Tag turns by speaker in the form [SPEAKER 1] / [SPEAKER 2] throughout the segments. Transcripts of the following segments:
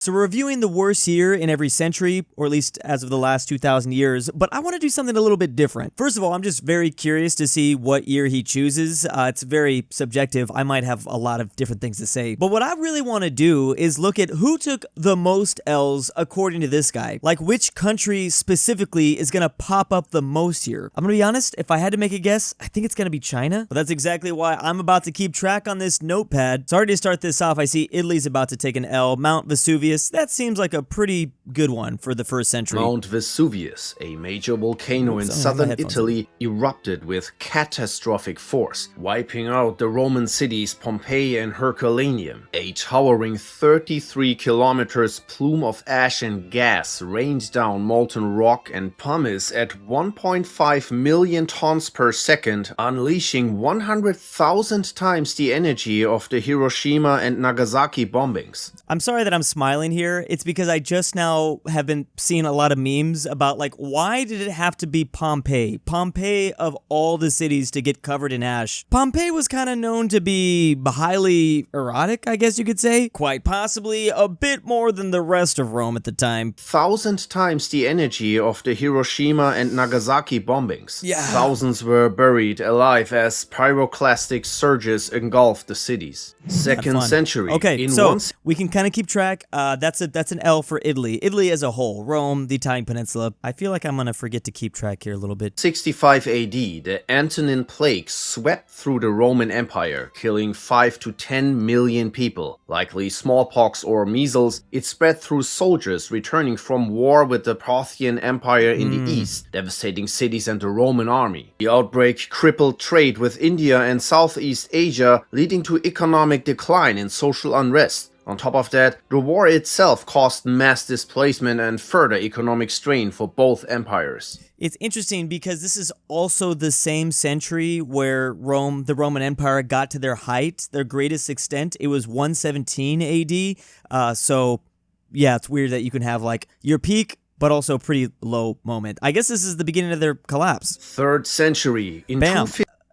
[SPEAKER 1] So we're reviewing the worst year in every century, or at least as of the last 2,000 years, but I want to do something a little bit different. First of all, I'm just very curious to see what year he chooses. It's very subjective. I might have a lot of different things to say, but what I really want to do is look at who took the most L's according to this guy. Like, which country specifically is going to pop up the most here. I'm going to be honest, if I had to make a guess, I think it's going to be China, but that's exactly why I'm about to keep track on this notepad. Sorry to start this off. I see Italy's about to take an L. Mount Vesuvius. That seems like a pretty good one for the first century.
[SPEAKER 2] Mount Vesuvius, a major volcano in southern Italy, erupted with catastrophic force, wiping out the Roman cities Pompeii and Herculaneum. A towering 33 kilometers plume of ash and gas rained down molten rock and pumice at 1.5 million tons per second, unleashing 100,000 times the energy of the Hiroshima and Nagasaki bombings.
[SPEAKER 1] I'm sorry that I'm smiling here. It's because I just now have been seeing a lot of memes about, like, why did it have to be Pompeii? Pompeii of all the cities to get covered in ash. Pompeii was kind of known to be highly erotic, I guess you could say. Quite possibly a bit more than the rest of Rome at the time.
[SPEAKER 2] 1,000 times the energy of the Hiroshima and Nagasaki bombings.
[SPEAKER 1] Yeah.
[SPEAKER 2] Thousands were buried alive as pyroclastic surges engulfed the cities. Second century.
[SPEAKER 1] Okay, so we can kind of keep track. That's an L for Italy. Italy as a whole. Rome, the Italian peninsula. I feel like I'm going to forget to keep track here a little bit.
[SPEAKER 2] 65 AD, the Antonine Plague swept through the Roman Empire, killing 5 to 10 million people. Likely smallpox or measles, it spread through soldiers returning from war with the Parthian Empire in the east, devastating cities and the Roman army. The outbreak crippled trade with India and Southeast Asia, leading to economic decline and social unrest. On top of that, the war itself caused mass displacement and further economic strain for both empires.
[SPEAKER 1] It's interesting because this is also the same century where the Roman Empire got to their height, their greatest extent. It was 117 AD. So yeah, it's weird that you can have like your peak, but also a pretty low moment. I guess this is the beginning of their collapse.
[SPEAKER 2] 3rd century.
[SPEAKER 1] Bam.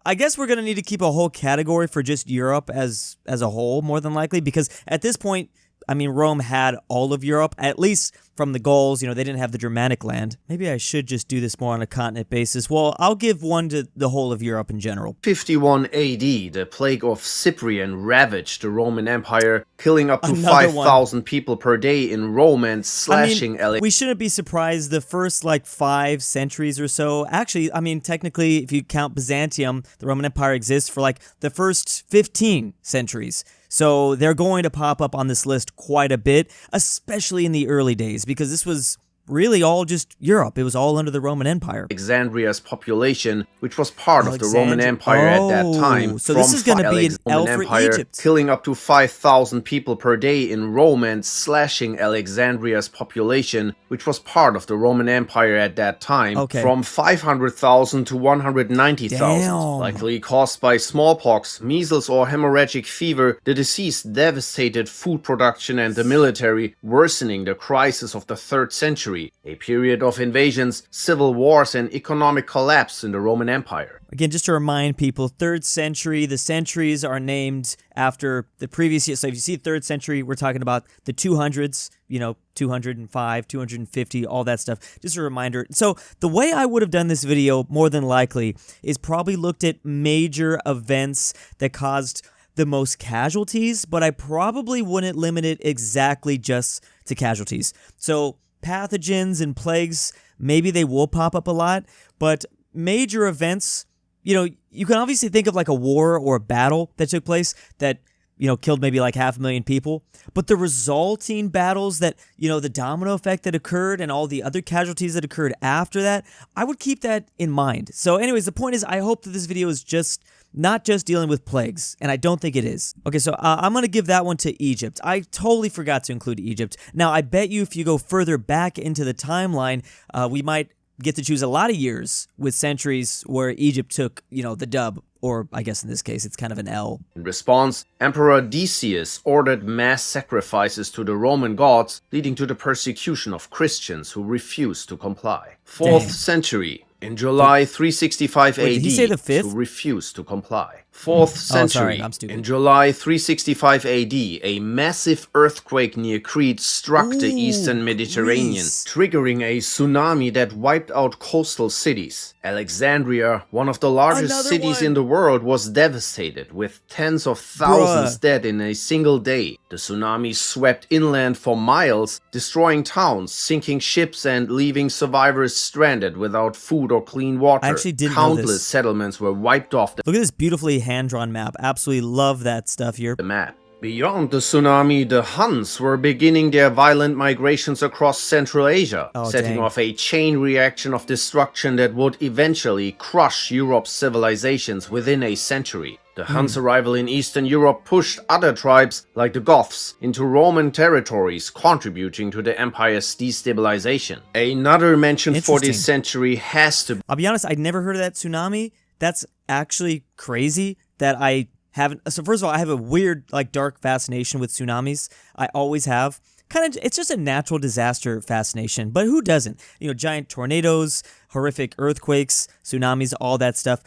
[SPEAKER 1] I guess we're going to need to keep a whole category for just Europe as a whole, more than likely, because at this point, I mean, Rome had all of Europe, at least from the Gauls. You know, they didn't have the Germanic land. Maybe I should just do this more on a continent basis. Well, I'll give one to the whole of Europe in general.
[SPEAKER 2] 51 AD, the plague of Cyprian ravaged the Roman Empire, killing up to 5,000 people per day in Rome and slashing
[SPEAKER 1] we shouldn't be surprised the first, like, 5 centuries or so. Actually, I mean, technically, if you count Byzantium, the Roman Empire exists for, like, the first 15 centuries. So they're going to pop up on this list quite a bit, especially in the early days, because this was really all just Europe. It was all under the Roman Empire.
[SPEAKER 2] Alexandria's population, which was part of the Roman Empire at that time.
[SPEAKER 1] So this is going to be an L for Egypt.
[SPEAKER 2] Killing up to 5,000 people per day in Rome and slashing Alexandria's population, which was part of the Roman Empire at that time, from 500,000 to 190,000. Likely caused by smallpox, measles, or hemorrhagic fever, the disease devastated food production and the military, worsening the crisis of the 3rd century. A period of invasions, civil wars, and economic collapse in the Roman Empire.
[SPEAKER 1] Again, just to remind people, 3rd century, the centuries are named after the previous year. So if you see 3rd century, we're talking about the 200s, you know, 205, 250, all that stuff. Just a reminder. So the way I would have done this video, more than likely, is probably looked at major events that caused the most casualties, but I probably wouldn't limit it exactly just to casualties. So pathogens and plagues, maybe they will pop up a lot, but major events, you know, you can obviously think of like a war or a battle that took place that, you know, killed maybe like 500,000 people, but the resulting battles that, you know, the domino effect that occurred and all the other casualties that occurred after that, I would keep that in mind. So anyways, the point is, I hope that this video is just not just dealing with plagues, and I don't think it is. Okay, so I'm going to give that one to Egypt. I totally forgot to include Egypt. Now, I bet you if you go further back into the timeline, we might get to choose a lot of years with centuries where Egypt took, you know, the dub, or I guess in this case, it's kind of an L.
[SPEAKER 2] In response, Emperor Decius ordered mass sacrifices to the Roman gods, leading to the persecution of Christians who refused to comply. 4th century. In July 365 AD,
[SPEAKER 1] did he say the 5th?
[SPEAKER 2] who refused to comply. 4th
[SPEAKER 1] Oh,
[SPEAKER 2] century.
[SPEAKER 1] sorry, I'm stupid.
[SPEAKER 2] In July 365 AD, a massive earthquake near Crete struck the eastern Mediterranean,
[SPEAKER 1] Greece.
[SPEAKER 2] triggering a tsunami that wiped out coastal cities. Alexandria, one of the largest
[SPEAKER 1] Another
[SPEAKER 2] cities
[SPEAKER 1] one.
[SPEAKER 2] in the world, was devastated, with tens of thousands
[SPEAKER 1] Bruh.
[SPEAKER 2] dead in a single day. The tsunami swept inland for miles, destroying towns, sinking ships, and leaving survivors stranded without food or clean water.
[SPEAKER 1] I actually didn't know
[SPEAKER 2] Countless
[SPEAKER 1] this.
[SPEAKER 2] settlements were wiped off
[SPEAKER 1] Look at this beautifully hand-drawn map. Absolutely love that stuff here.
[SPEAKER 2] the map. Beyond the tsunami, the Huns were beginning their violent migrations across Central Asia, setting
[SPEAKER 1] dang.
[SPEAKER 2] off a chain reaction of destruction that would eventually crush Europe's civilizations within a century. The Huns' arrival in Eastern Europe pushed other tribes, like the Goths, into Roman territories, contributing to the empire's destabilization. Another mention for this
[SPEAKER 1] Interesting.
[SPEAKER 2] century has to
[SPEAKER 1] I'll be honest, I'd never heard of that tsunami. That's actually crazy that I haven't. So first of all, I have a weird, like, dark fascination with tsunamis. I always have. Kind of, it's just a natural disaster fascination. But who doesn't? You know, giant tornadoes, horrific earthquakes, tsunamis, all that stuff.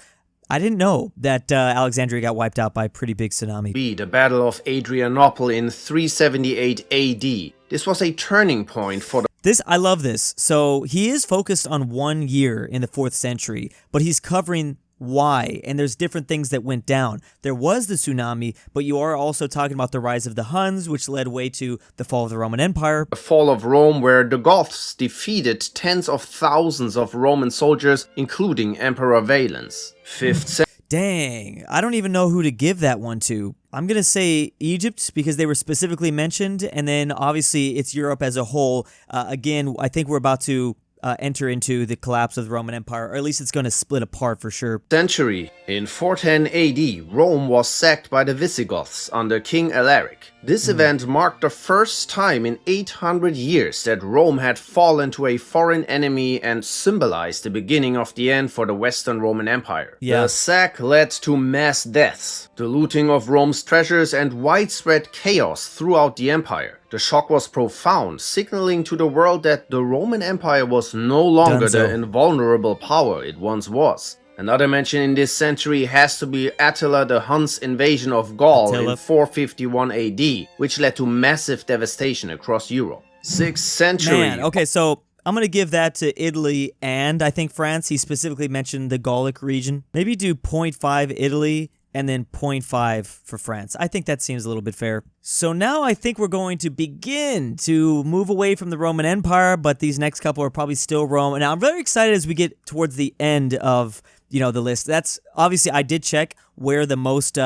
[SPEAKER 1] I didn't know that Alexandria got wiped out by a pretty big tsunami.
[SPEAKER 2] be the Battle of Adrianople in 378 AD. This was a turning point for the
[SPEAKER 1] I love this. So he is focused on 1 year in the 4th century, but he's covering why, and there's different things that went down. There was the tsunami, but you are also talking about the rise of the Huns, which led way to the fall of the Roman Empire.
[SPEAKER 2] fall of Rome, where the Goths defeated tens of thousands of Roman soldiers, including Emperor Valens. 5th
[SPEAKER 1] Dang, I don't even know who to give that one to. I'm going to say Egypt because they were specifically mentioned, and then obviously it's Europe as a whole. Again, I think we're about to enter into the collapse of the Roman Empire, or at least it's going to split apart for sure.
[SPEAKER 2] century. In 410 AD, Rome was sacked by the Visigoths under King Alaric. This event marked the first time in 800 years that Rome had fallen to a foreign enemy and symbolized the beginning of the end for the Western Roman Empire.
[SPEAKER 1] Yeah.
[SPEAKER 2] The sack led to mass deaths, the looting of Rome's treasures, and widespread chaos throughout the empire. The shock was profound, signaling to the world that the Roman Empire was no longer
[SPEAKER 1] Dunzo.
[SPEAKER 2] the invulnerable power it once was. Another mention in this century has to be Attila the Hun's invasion of Gaul
[SPEAKER 1] Attila.
[SPEAKER 2] in 451 AD, which led to massive devastation across Europe. 6th century.
[SPEAKER 1] Man, okay, so I'm going to give that to Italy and I think France. He specifically mentioned the Gallic region. Maybe do 0.5 Italy and then 0.5 for France. I think that seems a little bit fair. So now I think we're going to begin to move away from the Roman Empire, but these next couple are probably still Rome. Now I'm very excited as we get towards the end of, you know, the list. That's obviously, I did check where the most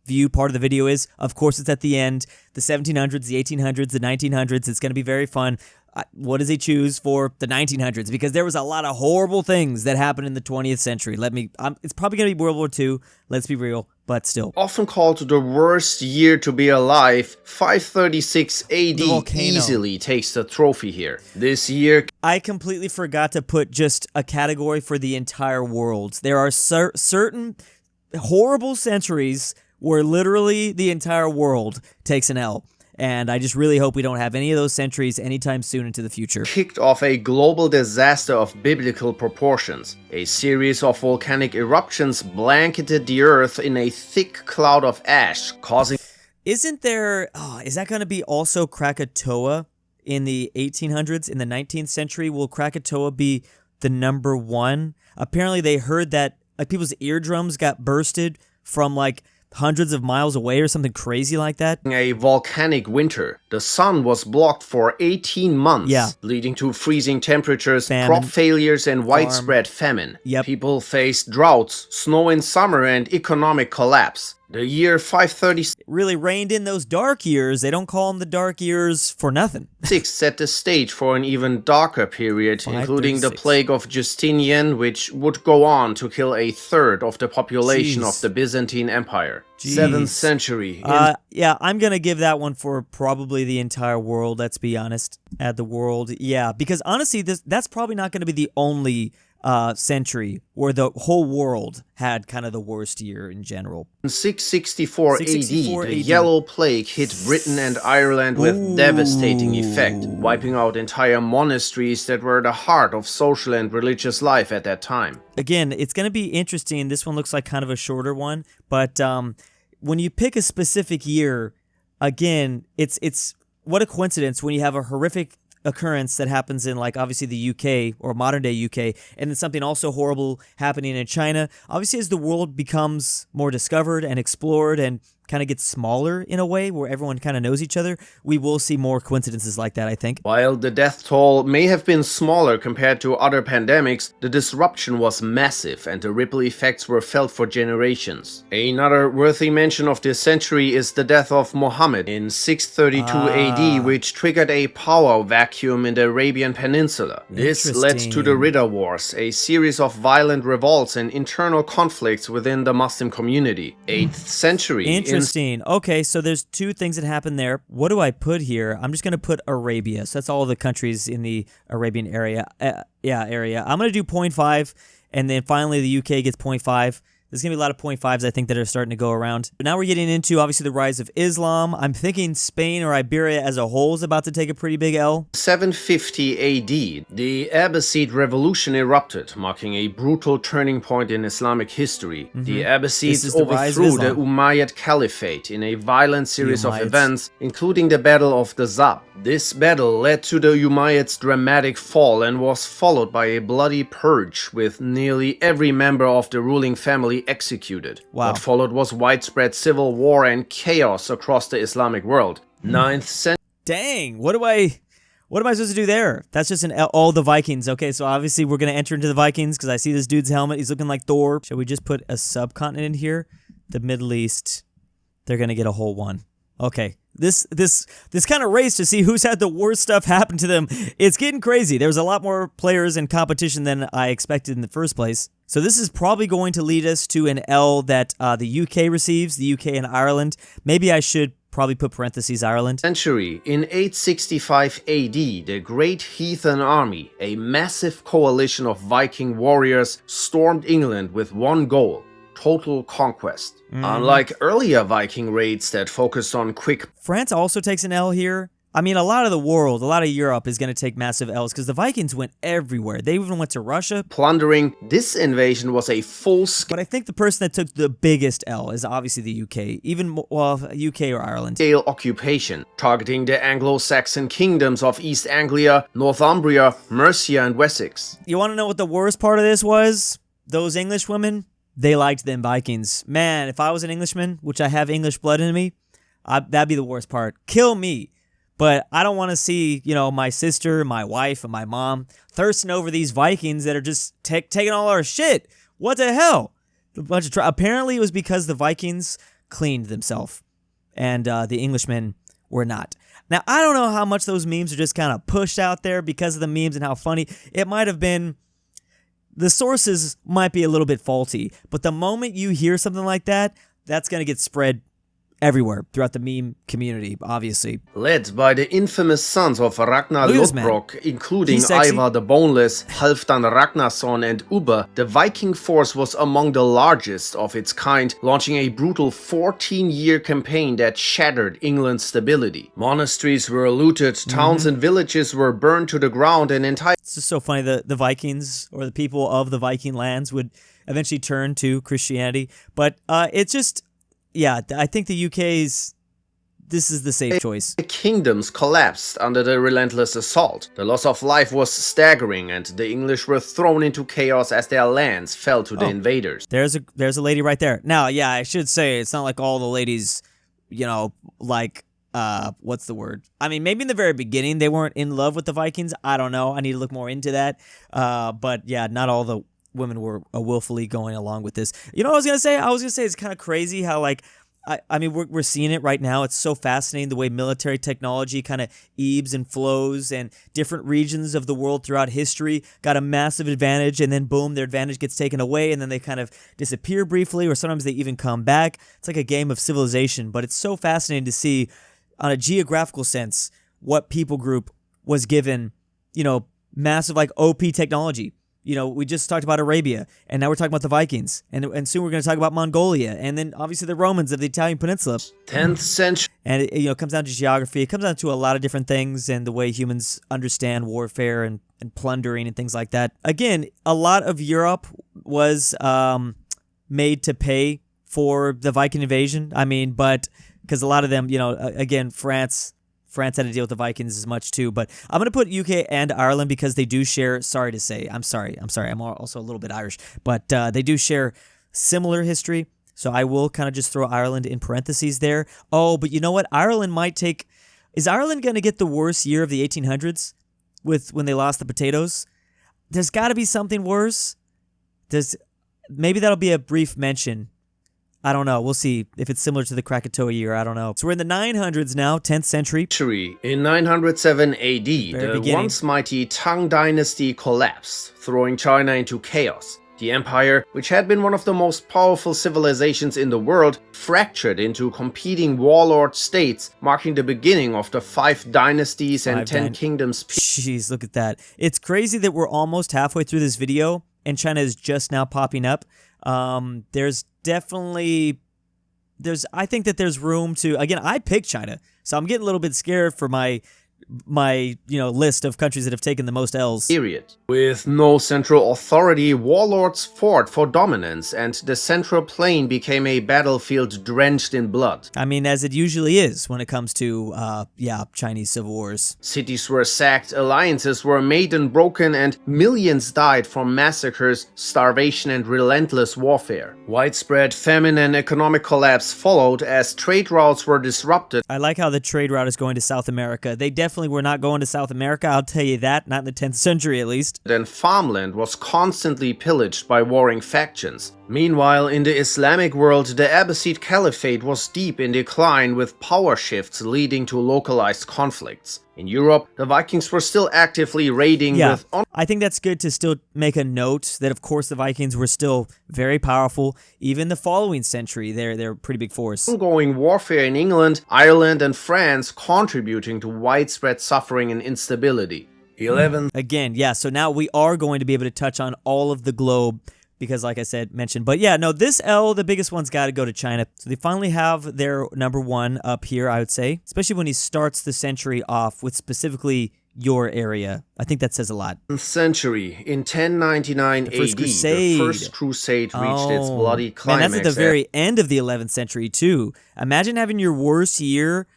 [SPEAKER 1] viewed part of the video is. Of course, it's at the end. The 1700s, the 1800s, the 1900s. It's going to be very fun. What does he choose for the 1900s? Because there was a lot of horrible things that happened in the 20th century. It's probably going to be World War II. Let's be real, but still.
[SPEAKER 2] Often called the worst year to be alive, 536 AD
[SPEAKER 1] volcano.
[SPEAKER 2] easily takes the trophy here. This year
[SPEAKER 1] I completely forgot to put just a category for the entire world. There are certain horrible centuries where literally the entire world takes an L. And I just really hope we don't have any of those centuries anytime soon into the future.
[SPEAKER 2] kicked off a global disaster of biblical proportions. A series of volcanic eruptions blanketed the earth in a thick cloud of ash, causing
[SPEAKER 1] Isn't there, is that going to be also Krakatoa in the 1800s? In the 19th century, will Krakatoa be the number one? Apparently they heard that people's eardrums got bursted from like hundreds of miles away or something crazy like that.
[SPEAKER 2] a volcanic winter. The sun was blocked for 18 months,
[SPEAKER 1] Yeah.
[SPEAKER 2] leading to freezing temperatures,
[SPEAKER 1] Famine.
[SPEAKER 2] crop failures, and widespread famine.
[SPEAKER 1] Yep.
[SPEAKER 2] People faced droughts, snow in summer, and economic collapse. The year 536
[SPEAKER 1] It really rained in those dark years. They don't call them the dark years for nothing.
[SPEAKER 2] set the stage for an even darker period, including the
[SPEAKER 1] 536.
[SPEAKER 2] plague of Justinian, which would go on to kill a third of the population
[SPEAKER 1] Jeez.
[SPEAKER 2] of the Byzantine Empire.
[SPEAKER 1] Jeez.
[SPEAKER 2] 7th century.
[SPEAKER 1] Yeah, I'm going to give that one for probably the entire world, let's be honest. Add the world. Yeah, because honestly, that's probably not going to be the only century where the whole world had kind of the worst year in general.
[SPEAKER 2] In 664 AD,
[SPEAKER 1] 664
[SPEAKER 2] the
[SPEAKER 1] AD.
[SPEAKER 2] Yellow Plague hit Britain and Ireland with devastating effect, wiping out entire monasteries that were the heart of social and religious life at that time.
[SPEAKER 1] Again, it's going to be interesting. This one looks like kind of a shorter one, but when you pick a specific year, again, it's what a coincidence when you have a horrific occurrence that happens in, like, obviously the UK or modern day UK, and then something also horrible happening in China. Obviously, as the world becomes more discovered and explored and kind of gets smaller in a way where everyone kind of knows each other, we will see more coincidences like that, I think.
[SPEAKER 2] While the death toll may have been smaller compared to other pandemics, the disruption was massive and the ripple effects were felt for generations. Another worthy mention of this century is the death of Muhammad in 632 AD, which triggered a power vacuum in the Arabian Peninsula. This led to the Ridda Wars, a series of violent revolts and internal conflicts within the Muslim community. 8th century.
[SPEAKER 1] Interesting. Okay, so there's two things that happen there. What do I put here? I'm just going to put Arabia. So that's all the countries in the Arabian area. Area. I'm going to do 0.5, and then finally the UK gets 0.5. There's going to be a lot of 0.5s, I think, that are starting to go around. But now we're getting into, obviously, the rise of Islam. I'm thinking Spain or Iberia as a whole is about to take a pretty big L.
[SPEAKER 2] 750 AD, the Abbasid Revolution erupted, marking a brutal turning point in Islamic history. The Abbasids overthrew the Umayyad Caliphate in a violent series of events, including the Battle of the Zab. This battle led to the Umayyads' dramatic fall and was followed by a bloody purge, with nearly every member of the ruling family executed.
[SPEAKER 1] Wow.
[SPEAKER 2] What followed was widespread civil war and chaos across the Islamic world. 9th century.
[SPEAKER 1] Dang, what am I supposed to do there? That's just all the Vikings. Okay, so obviously we're going to enter into the Vikings because I see this dude's helmet. He's looking like Thor. Shall we just put a subcontinent here? The Middle East. They're going to get a whole one. Okay. This kind of race to see who's had the worst stuff happen to them, it's getting crazy. There's a lot more players and competition than I expected in the first place. So this is probably going to lead us to an L that the UK receives, the UK and Ireland. Maybe I should probably put parentheses Ireland.
[SPEAKER 2] Century. In 865 AD, the Great Heathen Army, a massive coalition of Viking warriors, stormed England with one goal: total conquest. Unlike earlier Viking raids that focused on quick...
[SPEAKER 1] France also takes an L here. I mean, a lot of the world, a lot of Europe is going to take massive L's because the Vikings went everywhere. They even went to Russia.
[SPEAKER 2] plundering. This invasion was a full-scale
[SPEAKER 1] But I think the person that took the biggest L is obviously the UK, UK or Ireland.
[SPEAKER 2] occupation, targeting the Anglo-Saxon kingdoms of East Anglia, Northumbria, Mercia, and Wessex.
[SPEAKER 1] You want to know what the worst part of this was? Those English women, they liked them Vikings. Man, if I was an Englishman, which I have English blood in me, that'd be the worst part. Kill me. But I don't want to see, my sister, my wife, and my mom thirsting over these Vikings that are just taking all our shit. What the hell? Apparently it was because the Vikings cleaned themselves, and the Englishmen were not. Now, I don't know how much those memes are just kind of pushed out there because of the memes and how funny. It might have been... The sources might be a little bit faulty, but the moment you hear something like that, that's going to get spread everywhere throughout the meme community, obviously.
[SPEAKER 2] Led by the infamous sons of Ragnar Lodbrok, including Ivar the Boneless, Halfdan Ragnarsson, and Ubbe, the Viking force was among the largest of its kind, launching a brutal 14-year campaign that shattered England's stability. Monasteries were looted, towns and villages were burned to the ground, and entire...
[SPEAKER 1] It's just so funny that the Vikings, or the people of the Viking lands, would eventually turn to Christianity. But it's just... Yeah, I think the UK's... This is the safe choice.
[SPEAKER 2] The kingdoms collapsed under the relentless assault. The loss of life was staggering, and the English were thrown into chaos as their lands fell to the invaders.
[SPEAKER 1] There's a lady right there. Now, yeah, I should say, it's not like all the ladies, what's the word? I mean, maybe in the very beginning they weren't in love with the Vikings. I don't know. I need to look more into that. But yeah, not all the women were willfully going along with this. You know what I was going to say? I was going to say it's kind of crazy how, we're seeing it right now. It's so fascinating the way military technology kind of ebbs and flows, and different regions of the world throughout history got a massive advantage, and then boom, their advantage gets taken away, and then they kind of disappear briefly, or sometimes they even come back. It's like a game of civilization, but it's so fascinating to see on a geographical sense what people group was given, massive OP technology. we just talked about Arabia, and now we're talking about the Vikings, and soon we're going to talk about Mongolia, and then obviously the Romans of the Italian Peninsula.
[SPEAKER 2] 10th century.
[SPEAKER 1] And it comes down to geography. It comes down to a lot of different things and the way humans understand warfare and plundering and things like that. Again, a lot of Europe was made to pay for the Viking invasion. I mean, but because a lot of them, again, France had to deal with the Vikings as much too. But I'm going to put UK and Ireland because they do share, sorry to say, I'm sorry. I'm also a little bit Irish, but they do share similar history. So I will kind of just throw Ireland in parentheses there. Oh, but you know what? Ireland might take, is Ireland going to get the worst year of the 1800s when they lost the potatoes? There's got to be something worse. Maybe that'll be a brief mention. I don't know. We'll see if it's similar to the Krakatoa year. I don't know. So we're in the 900s now, 10th century.
[SPEAKER 2] In 907 AD, the once mighty Tang dynasty collapsed, throwing China into chaos. The empire, which had been one of the most powerful civilizations in the world, fractured into competing warlord states, marking the beginning of the 5 dynasties and 10 kingdoms.
[SPEAKER 1] Jeez, look at that. It's crazy that we're almost halfway through this video and China is just now popping up. There's definitely, I think that there's room to, again, I picked China, so I'm getting a little bit scared for my list of countries that have taken the most L's.
[SPEAKER 2] Period. With no central authority, warlords fought for dominance, and the central plain became a battlefield drenched in blood.
[SPEAKER 1] I mean, as it usually is when it comes to, Chinese civil wars.
[SPEAKER 2] Cities were sacked, alliances were made and broken, and millions died from massacres, starvation, and relentless warfare. Widespread famine and economic collapse followed as trade routes were disrupted.
[SPEAKER 1] I like how the trade route is going to South America. They definitely were not going to South America, I'll tell you that, not in the 10th century at least.
[SPEAKER 2] Then farmland was constantly pillaged by warring factions. Meanwhile, in the Islamic world, the Abbasid Caliphate was deep in decline, with power shifts leading to localized conflicts. In Europe, the Vikings were still actively raiding with...
[SPEAKER 1] I think that's good to still make a note that, of course, the Vikings were still very powerful. Even the following century, they're a pretty big force.
[SPEAKER 2] Ongoing warfare in England, Ireland, and France, contributing to widespread suffering and instability. 11th.
[SPEAKER 1] Again, yeah, so now we are going to be able to touch on all of the globe because, like I said, mentioned. But yeah, no, this L, the biggest one's got to go to China. So they finally have their number one up here, I would say, especially when he starts the century off with specifically your area. I think that says a lot.
[SPEAKER 2] Century. In 1099 AD, the First Crusade reached its bloody climax.
[SPEAKER 1] Man, that's at the very end of the 11th century, too. Imagine having your worst year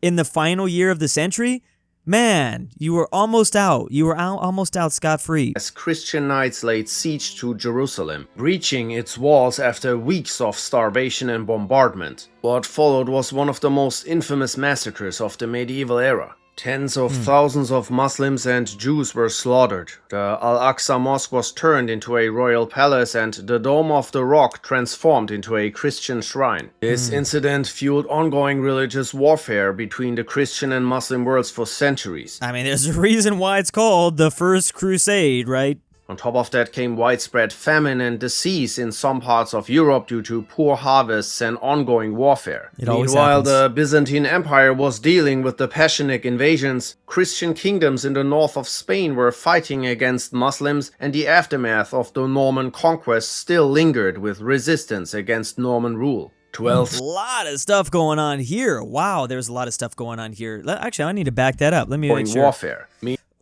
[SPEAKER 1] in the final year of the century. Man, you were almost out. You were almost out scot-free.
[SPEAKER 2] As Christian knights laid siege to Jerusalem, breaching its walls after weeks of starvation and bombardment. What followed was one of the most infamous massacres of the medieval era. Tens of thousands of Muslims and Jews were slaughtered. The Al-Aqsa Mosque was turned into a royal palace and the Dome of the Rock transformed into a Christian shrine. This incident fueled ongoing religious warfare between the Christian and Muslim worlds for centuries.
[SPEAKER 1] I mean, there's a reason why it's called the First Crusade, right?
[SPEAKER 2] On top of that came widespread famine and disease in some parts of Europe due to poor harvests and ongoing warfare. Meanwhile, the Byzantine Empire was dealing with the Passionist invasions. Christian kingdoms in the north of Spain were fighting against Muslims, and the aftermath of the Norman conquest still lingered with resistance against Norman rule. 12th.
[SPEAKER 1] A lot of stuff going on here. Wow, there's a lot of stuff going on here. Actually, I need to back that up. Let me make sure.
[SPEAKER 2] Warfare.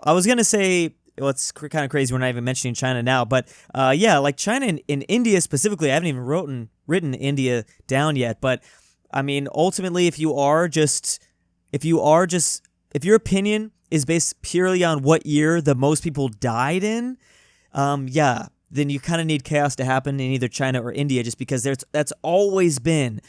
[SPEAKER 1] I was going to say... Well, it's kind of crazy we're not even mentioning China now, but yeah, like China and India specifically, I haven't even written India down yet, but I mean, ultimately, if your opinion is based purely on what year the most people died in, yeah, then you kind of need chaos to happen in either China or India, just because that's always been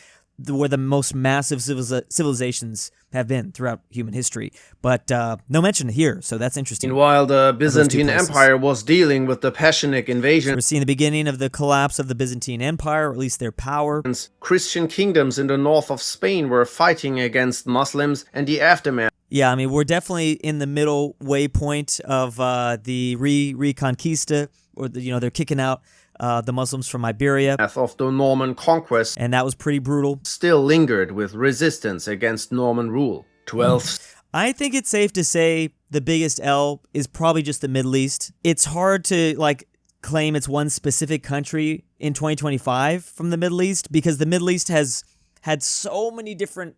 [SPEAKER 1] where the most massive civilizations have been throughout human history. But no mention here, so that's interesting.
[SPEAKER 2] Meanwhile, the Byzantine Empire was dealing with the Passionist invasion.
[SPEAKER 1] So we're seeing the beginning of the collapse of the Byzantine Empire, or at least their power.
[SPEAKER 2] Christian kingdoms in the north of Spain were fighting against Muslims, and the aftermath.
[SPEAKER 1] Yeah, I mean, we're definitely in the middle waypoint of the Reconquista, or they're kicking out the Muslims from Iberia.
[SPEAKER 2] Of the Norman conquest.
[SPEAKER 1] And that was pretty brutal.
[SPEAKER 2] Still lingered with resistance against Norman rule. 12th.
[SPEAKER 1] I think it's safe to say the biggest L is probably just the Middle East. It's hard to like claim it's one specific country in 2025 from the Middle East because the Middle East has had so many different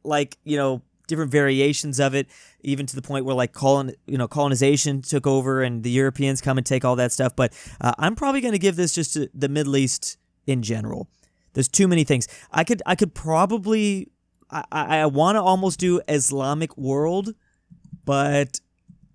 [SPEAKER 1] different variations of it, even to the point where like colonization took over and the Europeans come and take all that stuff. But I'm probably going to give this just to the Middle East in general. There's too many things. I could probably I want to almost do Islamic world, but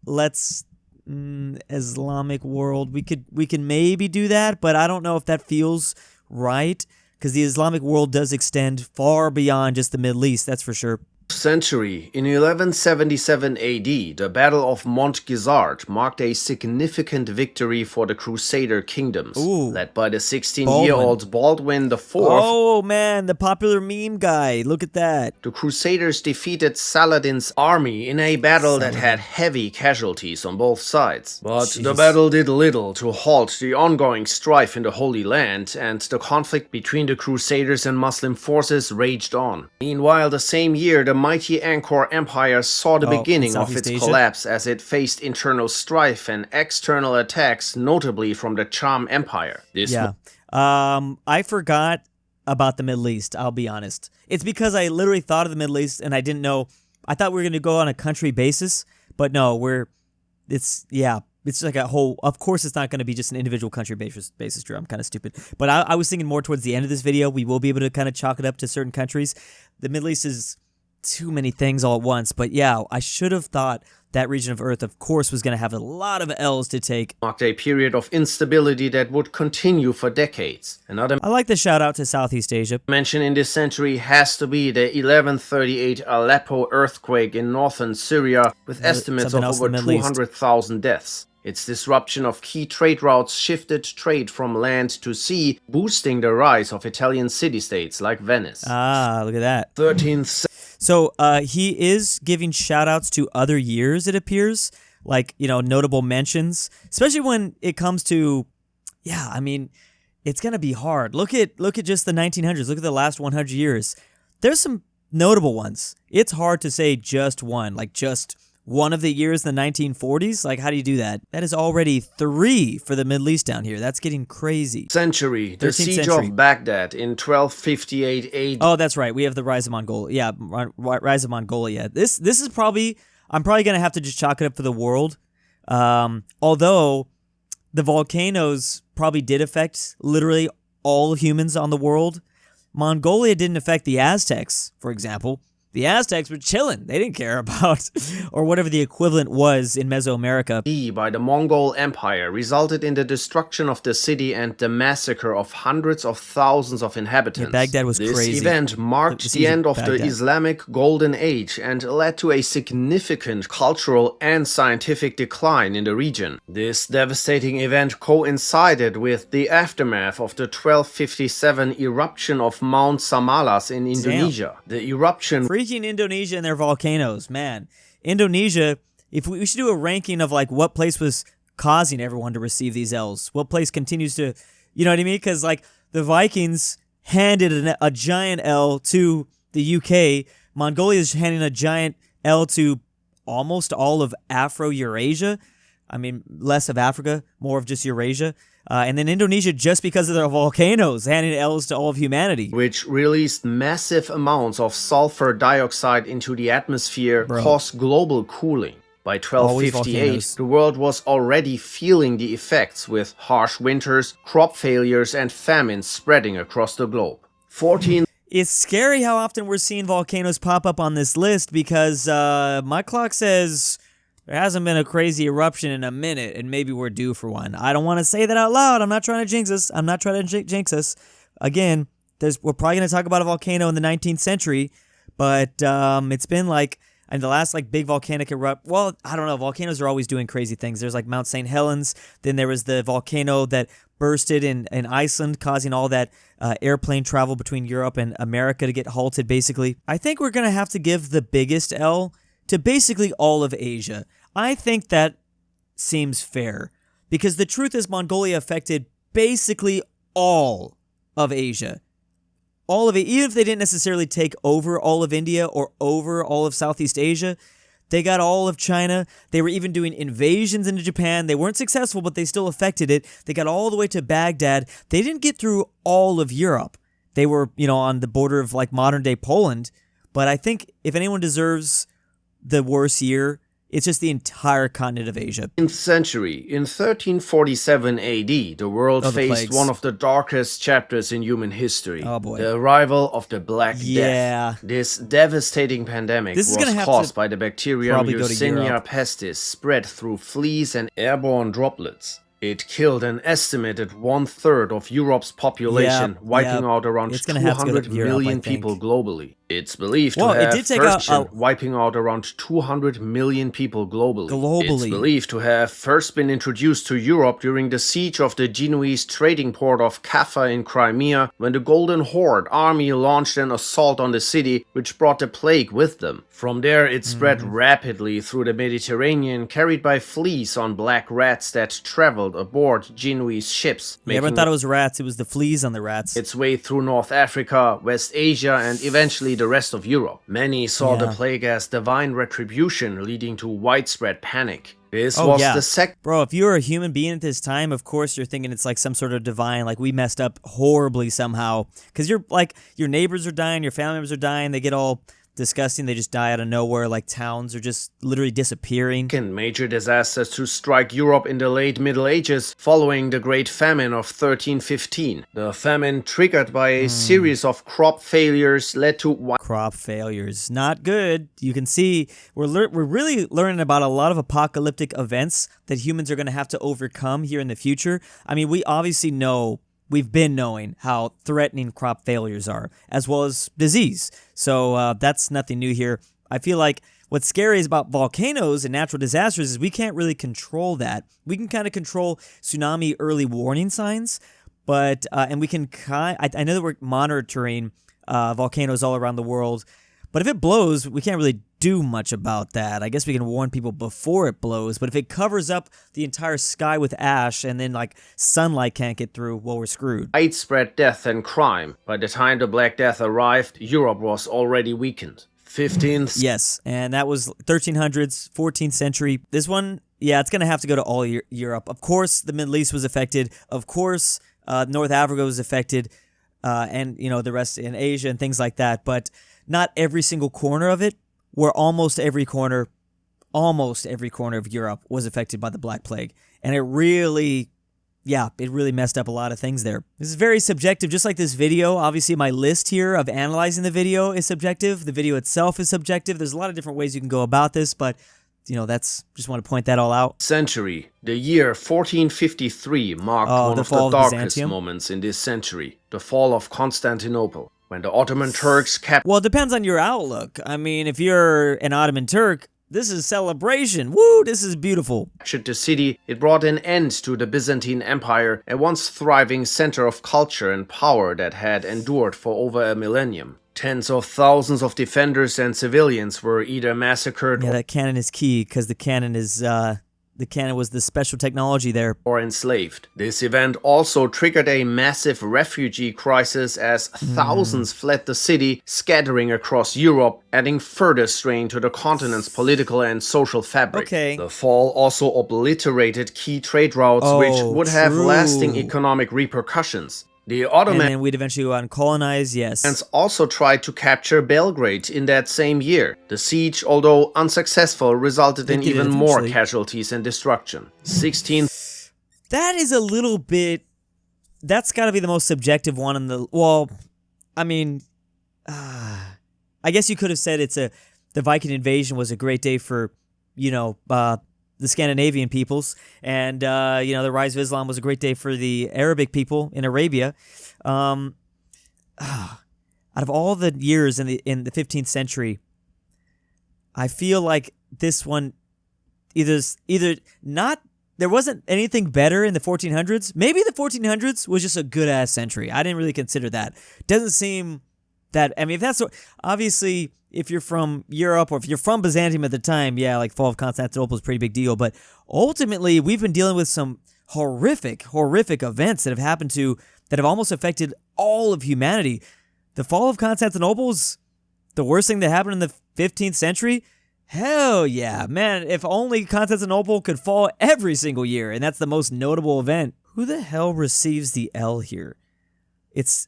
[SPEAKER 1] let's Islamic world. We can maybe do that, but I don't know if that feels right because the Islamic world does extend far beyond just the Middle East. That's for sure.
[SPEAKER 2] Century. In 1177 AD, the Battle of Montgisart marked a significant victory for the Crusader kingdoms, led by the 16-year-old Baldwin IV.
[SPEAKER 1] Oh man, the popular meme guy. Look at that.
[SPEAKER 2] The Crusaders defeated Saladin's army in a battle that had heavy casualties on both sides. But the battle did little to halt the ongoing strife in the Holy Land, and the conflict between the Crusaders and Muslim forces raged on. Meanwhile, the same year, the mighty Angkor Empire saw the beginning of its collapse as it faced internal strife and external attacks, notably from the Cham Empire.
[SPEAKER 1] I forgot about the Middle East, I'll be honest. It's because I literally thought of the Middle East and I didn't know. I thought we were going to go on a country basis, but no, it's like a whole, of course it's not going to be just an individual country basis, Drew. I'm kind of stupid. But I was thinking more towards the end of this video, we will be able to kind of chalk it up to certain countries. The Middle East is too many things all at once, but yeah, I should have thought that region of Earth, of course, was going to have a lot of L's to take.
[SPEAKER 2] Marked a period of instability that would continue for decades. Another
[SPEAKER 1] I like the shout out to Southeast Asia.
[SPEAKER 2] Mention in this century has to be the 1138 Aleppo earthquake in northern Syria, with estimates of over 200,000 deaths. Its disruption of key trade routes shifted trade from land to sea, boosting the rise of Italian city-states like Venice.
[SPEAKER 1] Ah, look at that.
[SPEAKER 2] 13th
[SPEAKER 1] So he is giving shout-outs to other years, it appears, like, notable mentions, especially when it comes to, it's going to be hard. Look at just the 1900s. Look at the last 100 years. There's some notable ones. It's hard to say just one, like just one of the years in the 1940s. Like, how do you do that? That is already 3 for the Middle East down here. That's getting crazy.
[SPEAKER 2] Century, the siege of Baghdad in 1258 AD.
[SPEAKER 1] Oh, that's right. We have the rise of Mongolia. Yeah, rise of Mongolia. This is probably, I'm probably going to have to just chalk it up for the world. Although the volcanoes probably did affect literally all humans on the world. Mongolia didn't affect the Aztecs, for example. The Aztecs were chilling. They didn't care about, or whatever the equivalent was in Mesoamerica.
[SPEAKER 2] By the Mongol Empire resulted in the destruction of the city and the massacre of hundreds of thousands of inhabitants.
[SPEAKER 1] Yeah, Baghdad was crazy.
[SPEAKER 2] This event marked the end of the Islamic Golden Age and led to a significant cultural and scientific decline in the region. This devastating event coincided with the aftermath of the 1257 eruption of Mount Samalas in Indonesia.
[SPEAKER 1] Damn.
[SPEAKER 2] The eruption
[SPEAKER 1] Freaking Indonesia and their volcanoes, man. Indonesia, if we should do a ranking of like what place was causing everyone to receive these L's. What place continues to, you know what I mean? Because like the Vikings handed a giant L to the UK. Mongolia is handing a giant L to almost all of Afro-Eurasia. I mean, less of Africa, more of just Eurasia. And then Indonesia, just because of their volcanoes, handing L's to all of humanity.
[SPEAKER 2] Which released massive amounts of sulfur dioxide into the atmosphere, caused global cooling. By 1258, the world was already feeling the effects, with harsh winters, crop failures, and famines spreading across the globe.
[SPEAKER 1] It's scary how often we're seeing volcanoes pop up on this list because my clock says there hasn't been a crazy eruption in a minute, and maybe we're due for one. I don't want to say that out loud. I'm not trying to jinx us. Again, we're probably going to talk about a volcano in the 19th century, but it's been like, and the last like big volcanic eruption, well, I don't know. Volcanoes are always doing crazy things. There's like Mount St. Helens. Then there was the volcano that bursted in Iceland, causing all that airplane travel between Europe and America to get halted, basically. I think we're going to have to give the biggest L to basically all of Asia. I think that seems fair because the truth is Mongolia affected basically all of Asia. All of it, even if they didn't necessarily take over all of India or over all of Southeast Asia, They got all of China. They were even doing invasions into Japan. They weren't successful, but they still affected it. They got all the way to Baghdad. They didn't get through all of Europe. They were, on the border of like modern day Poland. But I think if anyone deserves the worst year, it's just the entire continent of Asia.
[SPEAKER 2] 13th century, in 1347 AD, the world faced
[SPEAKER 1] plagues.
[SPEAKER 2] one of the darkest chapters in human history.
[SPEAKER 1] Oh boy.
[SPEAKER 2] The arrival of the Black
[SPEAKER 1] Yeah.
[SPEAKER 2] Death. This devastating pandemic
[SPEAKER 1] This is
[SPEAKER 2] was
[SPEAKER 1] gonna have
[SPEAKER 2] caused
[SPEAKER 1] to
[SPEAKER 2] by the bacterium
[SPEAKER 1] probably go to
[SPEAKER 2] Yersinia
[SPEAKER 1] Europe.
[SPEAKER 2] pestis, spread through fleas and airborne droplets. It killed an estimated 1/3 of Europe's population, wiping out around
[SPEAKER 1] It's gonna have to go to
[SPEAKER 2] 200
[SPEAKER 1] Europe,
[SPEAKER 2] million
[SPEAKER 1] I think.
[SPEAKER 2] people globally. It's believed
[SPEAKER 1] Well,
[SPEAKER 2] to
[SPEAKER 1] it
[SPEAKER 2] have
[SPEAKER 1] did take
[SPEAKER 2] first
[SPEAKER 1] a-
[SPEAKER 2] been wiping out around 200 million people globally. It's
[SPEAKER 1] Globally.
[SPEAKER 2] believed to have first been introduced to Europe during the siege of the Genoese trading port of Kaffa in Crimea, when the Golden Horde army launched an assault on the city, which brought the plague with them. From there, it spread rapidly through the Mediterranean, carried by fleas on black rats that traveled aboard Genoese ships,
[SPEAKER 1] Everyone thought it was rats. It was the fleas on the rats.
[SPEAKER 2] its way through North Africa, West Asia, and eventually the rest of Europe. Many saw the plague as divine retribution, leading to widespread panic. This was the second.
[SPEAKER 1] Bro, if you're a human being at this time, of course you're thinking it's like some sort of divine, like we messed up horribly somehow. Because you're like, your neighbors are dying, your family members are dying, they get all disgusting, they just die out of nowhere, like towns are just literally disappearing.
[SPEAKER 2] Major disasters to strike Europe in the late Middle Ages following the Great Famine of 1315. The famine, triggered by a series of crop failures, led to
[SPEAKER 1] Crop failures, not good. You can see we're really learning about a lot of apocalyptic events that humans are going to have to overcome here in the future. I mean, we obviously know, we've been knowing how threatening crop failures are, as well as disease. So that's nothing new here. I feel like what's scary is about volcanoes and natural disasters is we can't really control that. We can kind of control tsunami early warning signs, but and we can I know that we're monitoring volcanoes all around the world, but if it blows, we can't really do much about that. I guess we can warn people before it blows, but if it covers up the entire sky with ash and then like sunlight can't get through, well, we're screwed.
[SPEAKER 2] widespread death and crime. By the time the Black Death arrived, Europe was already weakened. 15th.
[SPEAKER 1] Yes, and that was 1300s, 14th century. This one, yeah, it's going to have to go to all Europe. Of course, the Middle East was affected. Of course, North Africa was affected, and, the rest in Asia and things like that. But not every single corner of it, where almost every corner of Europe was affected by the Black Plague. And it really messed up a lot of things there. This is very subjective, just like this video. Obviously, my list here of analyzing the video is subjective. The video itself is subjective. There's a lot of different ways you can go about this, but, that's, just want to point that all out.
[SPEAKER 2] Century. The year 1453 marked one
[SPEAKER 1] the
[SPEAKER 2] of
[SPEAKER 1] fall
[SPEAKER 2] the
[SPEAKER 1] of
[SPEAKER 2] darkest
[SPEAKER 1] Byzantium.
[SPEAKER 2] moments in this century, the fall of Constantinople, when the Ottoman Turks captured
[SPEAKER 1] Well, it depends on your outlook. I mean, if you're an Ottoman Turk, this is celebration. Woo, this is beautiful.
[SPEAKER 2] the city. It brought an end to the Byzantine Empire, a once thriving center of culture and power that had endured for over a millennium. Tens of thousands of defenders and civilians were either massacred
[SPEAKER 1] Yeah, that cannon is key, because the cannon was the special technology there.
[SPEAKER 2] or enslaved. This event also triggered a massive refugee crisis as thousands fled the city, scattering across Europe, adding further strain to the continent's political and social fabric.
[SPEAKER 1] Okay.
[SPEAKER 2] The fall also obliterated key trade routes, which would have
[SPEAKER 1] true.
[SPEAKER 2] lasting economic repercussions. The
[SPEAKER 1] And
[SPEAKER 2] Ottomans
[SPEAKER 1] then we'd eventually go out and colonize, yes.
[SPEAKER 2] also tried to capture Belgrade in that same year. The siege, although unsuccessful, resulted in
[SPEAKER 1] They did
[SPEAKER 2] even more
[SPEAKER 1] eventually.
[SPEAKER 2] casualties and destruction. 16th.
[SPEAKER 1] That is a little bit... That's got to be the most subjective one in the... Well, I mean... I guess you could have said the Viking invasion was a great day for, the Scandinavian peoples, and the rise of Islam was a great day for the Arabic people in Arabia. Out of all the years in the 15th century, I feel like this one either not. There wasn't anything better in the 1400s. Maybe the 1400s was just a good ass century. I didn't really consider that. Doesn't seem that. I mean, if that's obviously. If you're from Europe or if you're from Byzantium at the time, yeah, like fall of Constantinople is a pretty big deal. But ultimately, we've been dealing with some horrific events that have almost affected all of humanity. The fall of Constantinople is the worst thing that happened in the 15th century. Hell yeah, man, if only Constantinople could fall every single year, and that's the most notable event. Who the hell receives the L here?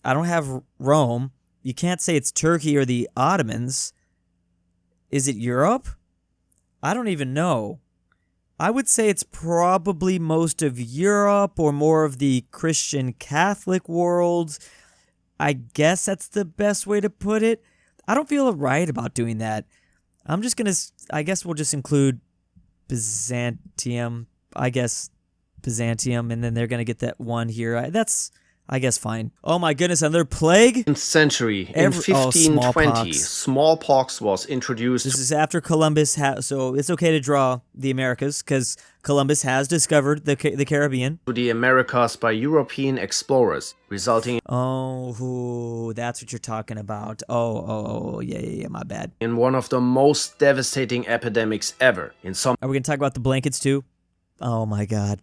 [SPEAKER 1] I don't have Rome. You can't say it's Turkey or the Ottomans. Is it Europe? I don't even know. I would say it's probably most of Europe or more of the Christian Catholic world. I guess that's the best way to put it. I don't feel right about doing that. I guess we'll just include Byzantium. And then they're going to get that one here. That's, I guess, fine. Oh my goodness, another plague?
[SPEAKER 2] In century, in 1520, smallpox was introduced.
[SPEAKER 1] This is after Columbus, so it's okay to draw the Americas, because Columbus has discovered the Caribbean.
[SPEAKER 2] To the Americas by European explorers, resulting
[SPEAKER 1] Oh, that's what you're talking about. Oh, yeah, my bad.
[SPEAKER 2] in one of the most devastating epidemics ever. In some
[SPEAKER 1] Are we going to talk about the blankets too? Oh my god.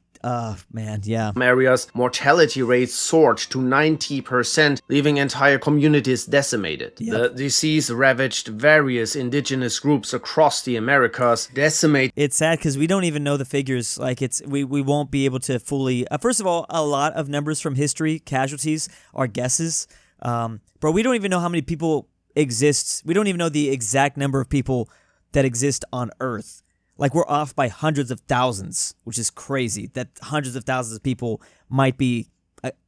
[SPEAKER 1] Man, yeah.
[SPEAKER 2] areas, mortality rates soared to 90%, leaving entire communities decimated.
[SPEAKER 1] Yep.
[SPEAKER 2] The disease ravaged various indigenous groups across the Americas, decimating
[SPEAKER 1] It's sad because we don't even know the figures. Like, we won't be able to fully. First of all, a lot of numbers from history, casualties, are guesses. Bro, we don't even know how many people exist. We don't even know the exact number of people that exist on Earth. Like, we're off by hundreds of thousands, which is crazy that hundreds of thousands of people might be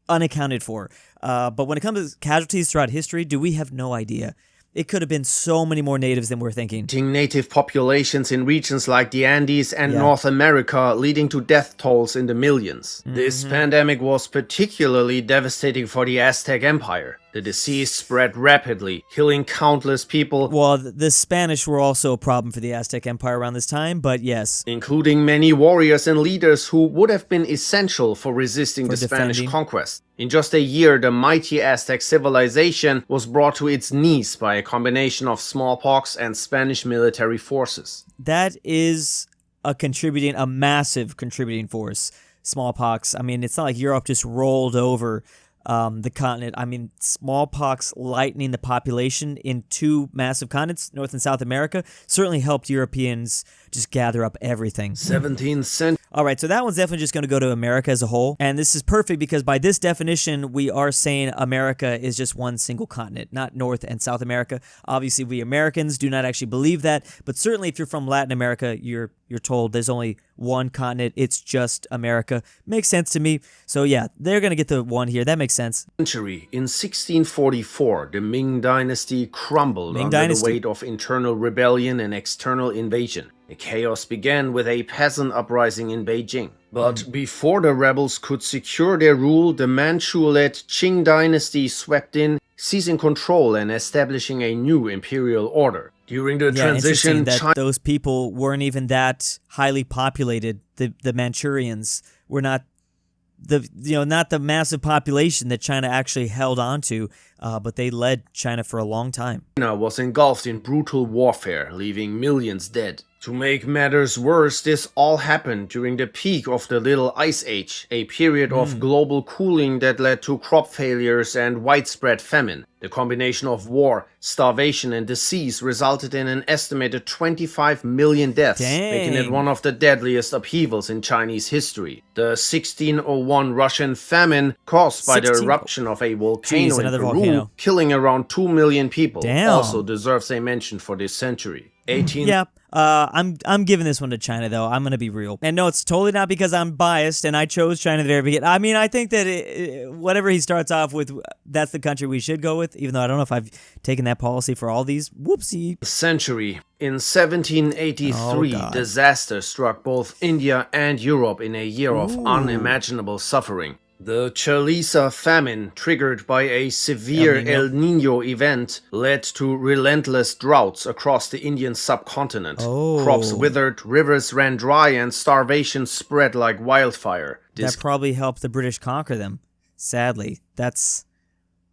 [SPEAKER 1] unaccounted for. But when it comes to casualties throughout history, we have no idea. It could have been so many more natives than we're thinking.
[SPEAKER 2] native populations in regions like the Andes and North America, leading to death tolls in the millions. This pandemic was particularly devastating for the Aztec Empire. The disease spread rapidly, killing countless people.
[SPEAKER 1] Well, the Spanish were also a problem for the Aztec Empire around this time, but yes.
[SPEAKER 2] Including many warriors and leaders who would have been essential for resisting the Spanish conquest. In just a year, the mighty Aztec civilization was brought to its knees by a combination of smallpox and Spanish military forces.
[SPEAKER 1] That is a massive contributing force. Smallpox. I mean, it's not like Europe just rolled over the continent. I mean, smallpox lightening the population in two massive continents, North and South America, certainly helped Europeans just gather up everything.
[SPEAKER 2] 17th century.
[SPEAKER 1] All right, so that one's definitely just going to go to America as a whole. And this is perfect because by this definition, we are saying America is just one single continent, not North and South America. Obviously, we Americans do not actually believe that, but certainly if you're from Latin America, you're told there's only one continent. It's just America. Makes sense to me. So yeah, they're going to get the one here. That makes sense.
[SPEAKER 2] Century. In 1644, the Ming Dynasty crumbled under the weight of internal rebellion and external invasion. The chaos began with a peasant uprising in Beijing. But before the rebels could secure their rule, the Manchu-led Qing dynasty swept in, seizing control and establishing a new imperial order. During the transition,
[SPEAKER 1] that those people weren't even that highly populated. The Manchurians were not not the massive population that China actually held on to, but they led China for a long time.
[SPEAKER 2] China was engulfed in brutal warfare, leaving millions dead. To make matters worse, this all happened during the peak of the Little Ice Age, a period of global cooling that led to crop failures and widespread famine. The combination of war, starvation, and disease resulted in an estimated 25 million deaths, making it one of the deadliest upheavals in Chinese history. The 1601 Russian famine, caused by the eruption of a volcano in Peru, killing around 2 million people, also deserves a mention for this century. 18th.
[SPEAKER 1] Yeah. I'm giving this one to China, though. I'm going to be real. And no, it's totally not because I'm biased and I chose China at the very beginning. I mean, I think that whatever he starts off with, that's the country we should go with, even though I don't know if I've taken that policy for all these. Whoopsie.
[SPEAKER 2] Century. In 1783, disaster struck both India and Europe in a year of unimaginable suffering. The Chalisa famine, triggered by a severe El Niño event, led to relentless droughts across the Indian subcontinent. Crops withered, rivers ran dry, and starvation spread like wildfire.
[SPEAKER 1] That probably helped the British conquer them. Sadly, that's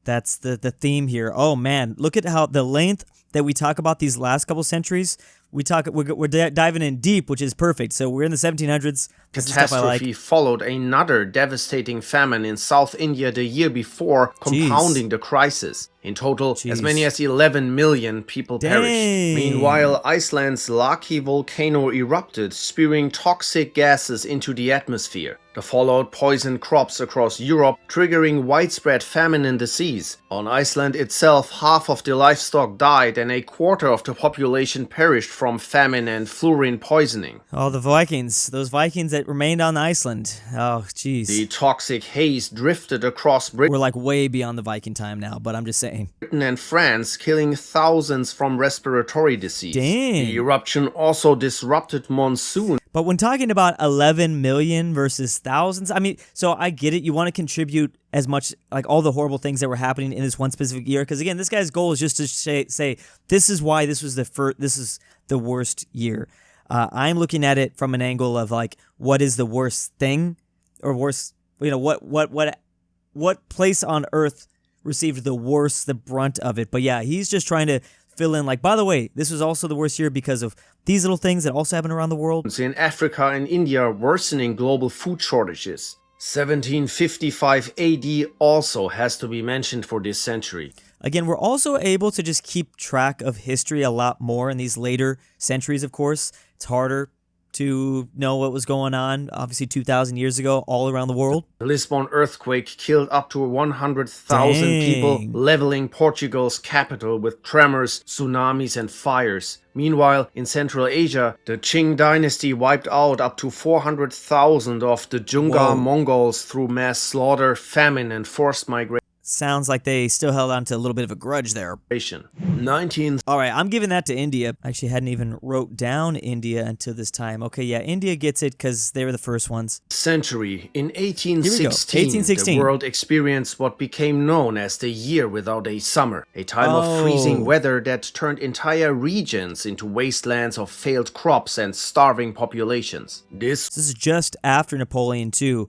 [SPEAKER 1] the theme here. Oh man, look at how the length that we talk about these last couple centuries. we're diving in deep, which is perfect. So we're in the 1700s. This is stuff I like.
[SPEAKER 2] Catastrophe followed another devastating famine in South India the year before, compounding the crisis. In total, as many as 11 million people perished. Meanwhile, Iceland's Laki volcano erupted, spewing toxic gases into the atmosphere. The fallout poisoned crops across Europe, triggering widespread famine and disease. On Iceland itself, half of the livestock died and a quarter of the population perished from famine and fluorine poisoning.
[SPEAKER 1] Oh, the Vikings. Those Vikings that remained on Iceland. Oh, jeez.
[SPEAKER 2] The toxic haze drifted across Britain.
[SPEAKER 1] We're like way beyond the Viking time now, but I'm just saying.
[SPEAKER 2] Britain and France, killing thousands from respiratory disease.
[SPEAKER 1] Dang.
[SPEAKER 2] The eruption also disrupted monsoon.
[SPEAKER 1] But when talking about 11 million versus thousands, I mean, so I get it. You want to contribute as much, like all the horrible things that were happening in this one specific year. Because again, this guy's goal is just to say this is why this was this is the worst year. I'm looking at it from an angle of like, what is the worst thing, or worst, what place on earth received the brunt of it. But yeah, he's just trying to fill in, like, by the way, this was also the worst year because of these little things that also happen around the world.
[SPEAKER 2] In Africa and India, worsening global food shortages. 1755 AD also has to be mentioned for this century.
[SPEAKER 1] Again, we're also able to just keep track of history a lot more in these later centuries, of course. It's harder to know what was going on, obviously 2,000 years ago, all around the world.
[SPEAKER 2] The Lisbon earthquake killed up to 100,000 people, leveling Portugal's capital with tremors, tsunamis, and fires. Meanwhile, in Central Asia, the Qing dynasty wiped out up to 400,000 of the Jungar Mongols through mass slaughter, famine, and forced migration.
[SPEAKER 1] Sounds like they still held on to a little bit of a grudge there.
[SPEAKER 2] 19th.
[SPEAKER 1] All right, I'm giving that to India. I actually hadn't even wrote down India until this time. Okay, yeah, India gets it because they were the first ones.
[SPEAKER 2] Century. In
[SPEAKER 1] Here we go.
[SPEAKER 2] 1816, the world experienced what became known as the year without a summer. A time of freezing weather that turned entire regions into wastelands of failed crops and starving populations. This
[SPEAKER 1] is just after Napoleon, too.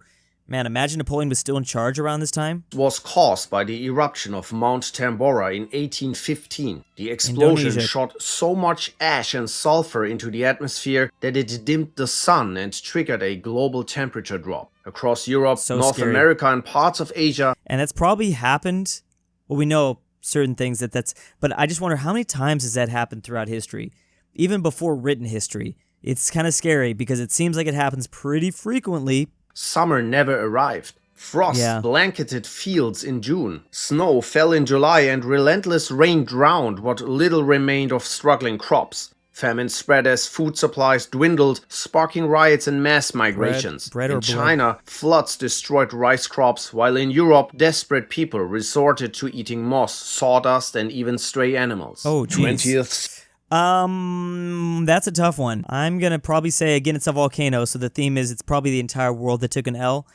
[SPEAKER 1] Man, imagine Napoleon was still in charge around this time.
[SPEAKER 2] Was caused by the eruption of Mount Tambora in 1815. The explosion shot so much ash and sulfur into the atmosphere that it dimmed the sun and triggered a global temperature drop. Across Europe, North America, and parts of Asia.
[SPEAKER 1] And that's probably happened. Well, we know certain things but I just wonder how many times has that happened throughout history? Even before written history. It's kind of scary because it seems like it happens pretty frequently.
[SPEAKER 2] Summer never arrived. Frost blanketed fields in June. Snow fell in July and relentless rain drowned what little remained of struggling crops. Famine spread as food supplies dwindled, sparking riots and mass migrations. In China, floods destroyed rice crops, while in Europe, desperate people resorted to eating moss, sawdust, and even stray animals.
[SPEAKER 1] Oh, geez.
[SPEAKER 2] 20th.
[SPEAKER 1] That's a tough one. I'm gonna probably say, again, it's a volcano, so the theme is it's probably the entire world that took an L,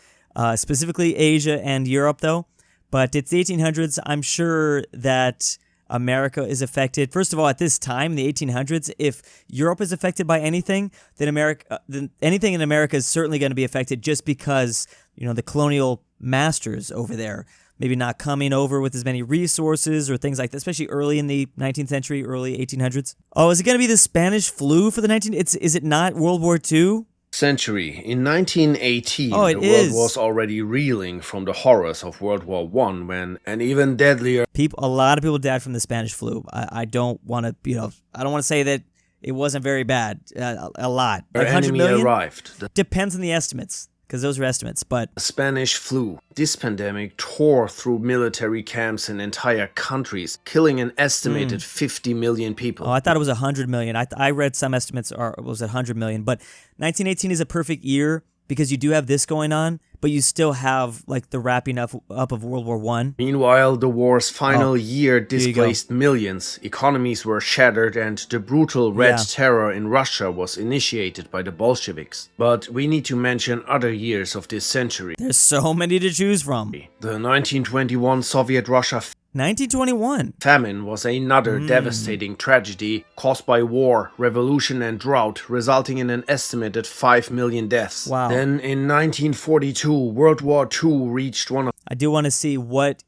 [SPEAKER 1] specifically Asia and Europe, though. But it's the 1800s. I'm sure that America is affected. First of all, at this time, in the 1800s, if Europe is affected by anything, then anything in America is certainly going to be affected, just because, you know, the colonial masters over there maybe not coming over with as many resources or things like that, especially early in the 19th century, early 1800s. Oh, is it going to be the Spanish flu for the 19th? Is it not World War II?
[SPEAKER 2] Century. In 1918, the world was already reeling from the horrors of World War I, when an even deadlier...
[SPEAKER 1] A lot of people died from the Spanish flu. I don't want to, I don't want to say that it wasn't very bad. A lot. Like 100 million?
[SPEAKER 2] Arrived.
[SPEAKER 1] Depends on the estimates, because those are estimates, but...
[SPEAKER 2] Spanish flu. This pandemic tore through military camps in entire countries, killing an estimated 50 million people.
[SPEAKER 1] Oh, I thought it was 100 million. I read some estimates it was 100 million, but 1918 is a perfect year because you do have this going on, but you still have like the wrapping up of World War I.
[SPEAKER 2] Meanwhile, the war's final year displaced millions, economies were shattered, and the brutal Red Terror in Russia was initiated by the Bolsheviks. But we need to mention other years of this century.
[SPEAKER 1] There's so many to choose from.
[SPEAKER 2] The 1921 Soviet-Russia
[SPEAKER 1] 1921.
[SPEAKER 2] Famine was another devastating tragedy caused by war, revolution, and drought, resulting in an estimated 5 million deaths.
[SPEAKER 1] Wow.
[SPEAKER 2] Then in 1942, World War II reached one of...
[SPEAKER 1] I do want to see what,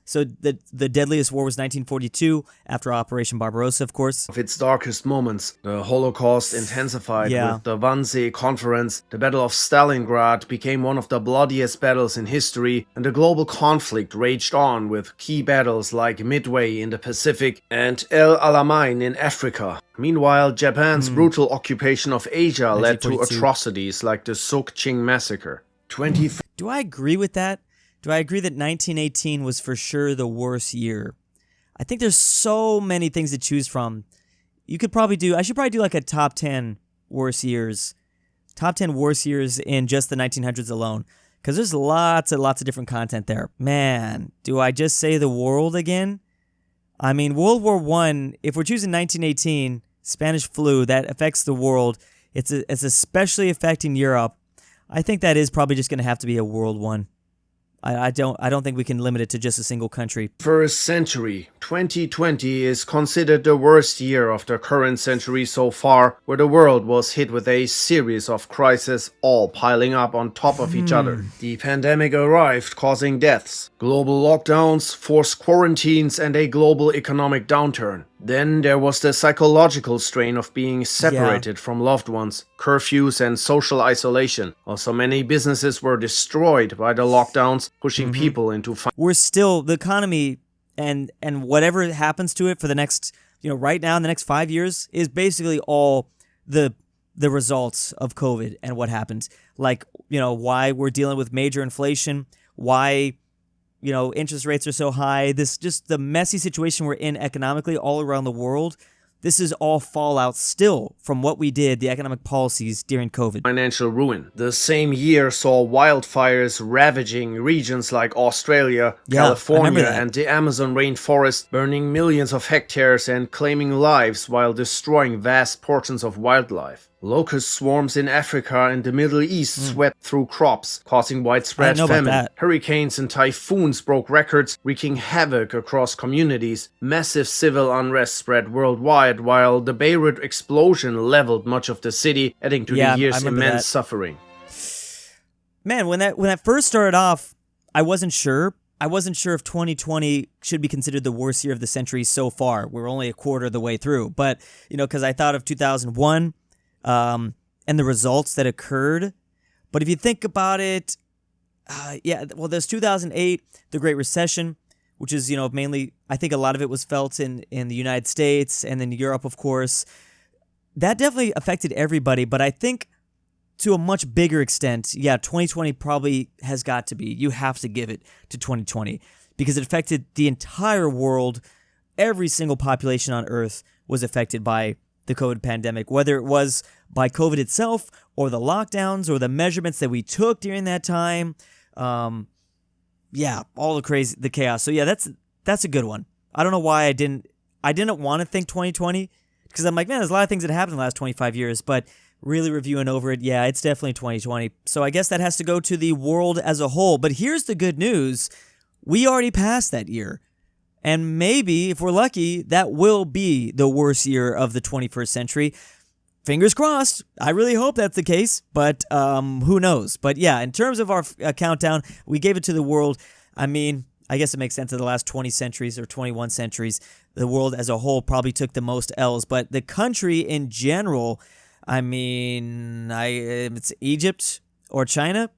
[SPEAKER 1] so the deadliest war was 1942, after Operation Barbarossa, of course.
[SPEAKER 2] Of its darkest moments, the Holocaust intensified with the Wannsee Conference. The Battle of Stalingrad became one of the bloodiest battles in history, and the global conflict raged on with key battles like Midway in the Pacific and El Alamein in Africa. Meanwhile, Japan's brutal occupation of Asia led to atrocities like the Sokching massacre.
[SPEAKER 1] Do I agree with that? Do I agree that 1918 was for sure the worst year? I think there's so many things to choose from. I should probably do like a top 10 worst years. Top 10 worst years in just the 1900s alone. Because there's lots and lots of different content there. Man, do I just say the world again? I mean, World War I, if we're choosing 1918, Spanish flu, that affects the world. It's especially affecting Europe. I think that is probably just going to have to be a world one. I don't think we can limit it to just a single country.
[SPEAKER 2] First century. 2020 is considered the worst year of the current century so far, where the world was hit with a series of crises all piling up on top of each other. The pandemic arrived, causing deaths, global lockdowns, forced quarantines, and a global economic downturn. Then there was the psychological strain of being separated from loved ones, curfews and social isolation. Also, many businesses were destroyed by the lockdowns, pushing people into
[SPEAKER 1] We're still, the economy and whatever happens to it for the next, right now in the next 5 years is basically all the results of COVID and what happened. Like, why we're dealing with major inflation, why interest rates are so high, just the messy situation we're in economically all around the world. This is all fallout still from what we did, the economic policies during COVID.
[SPEAKER 2] Financial ruin. The same year saw wildfires ravaging regions like Australia, California, and the Amazon rainforest, burning millions of hectares and claiming lives while destroying vast portions of wildlife. Locust swarms in Africa and the Middle East swept through crops, causing widespread famine. Hurricanes and typhoons broke records, wreaking havoc across communities. Massive civil unrest spread worldwide, while the Beirut explosion leveled much of the city, adding to the year's immense suffering.
[SPEAKER 1] Man, when that first started off, I wasn't sure. I wasn't sure if 2020 should be considered the worst year of the century so far. We're only a quarter of the way through. But, because I thought of 2001... and the results that occurred. But if you think about it, there's 2008, the Great Recession, which is, mainly, I think a lot of it was felt in the United States and in Europe, of course. That definitely affected everybody, but I think to a much bigger extent, 2020 probably has got to be. You have to give it to 2020 because it affected the entire world. Every single population on Earth was affected by the COVID pandemic, whether it was by COVID itself or the lockdowns or the measurements that we took during that time. All the chaos. So that's a good one. I don't know why I didn't want to think 2020 because I'm like, man, there's a lot of things that happened in the last 25 years, but really reviewing over it, it's definitely 2020. So I guess that has to go to the world as a whole. But here's the good news. We already passed that year. And maybe, if we're lucky, that will be the worst year of the 21st century. Fingers crossed. I really hope that's the case, but who knows? But in terms of our countdown, we gave it to the world. I mean, I guess it makes sense in the last 20 centuries or 21 centuries, the world as a whole probably took the most L's. But the country in general, I mean, it's Egypt or China,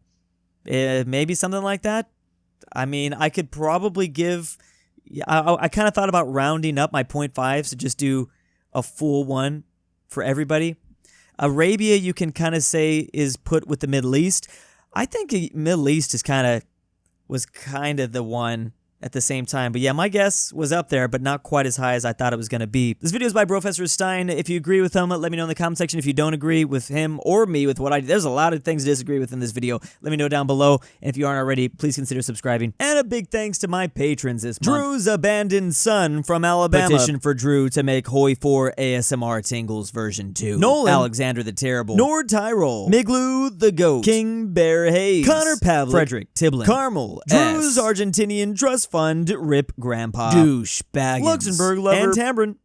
[SPEAKER 1] maybe something like that. I mean, I could probably give... I kind of thought about rounding up my 0.5s to just do a full one for everybody. Arabia, you can kind of say, is put with the Middle East. I think the Middle East was kind of the one at the same time. But my guess was up there, but not quite as high as I thought it was going to be. This video is by Professor Stein. If you agree with him, let me know in the comment section. If you don't agree with him or me with what I did, there's a lot of things to disagree with in this video. Let me know down below. And if you aren't already, please consider subscribing. And a big thanks to my patrons this month. Drew's abandoned son from Alabama. Petition for Drew to make Hoi 4 ASMR Tingles version 2. Nolan. Alexander the Terrible. Nord Tyrol. Miglu the Goat. King Bear Hayes. Connor Pavlik. Frederick Tiblin. Carmel. Drew's Argentinian Trust Fund, Rip Grandpa. Douchebag. Luxembourg Lover. And Tambrin.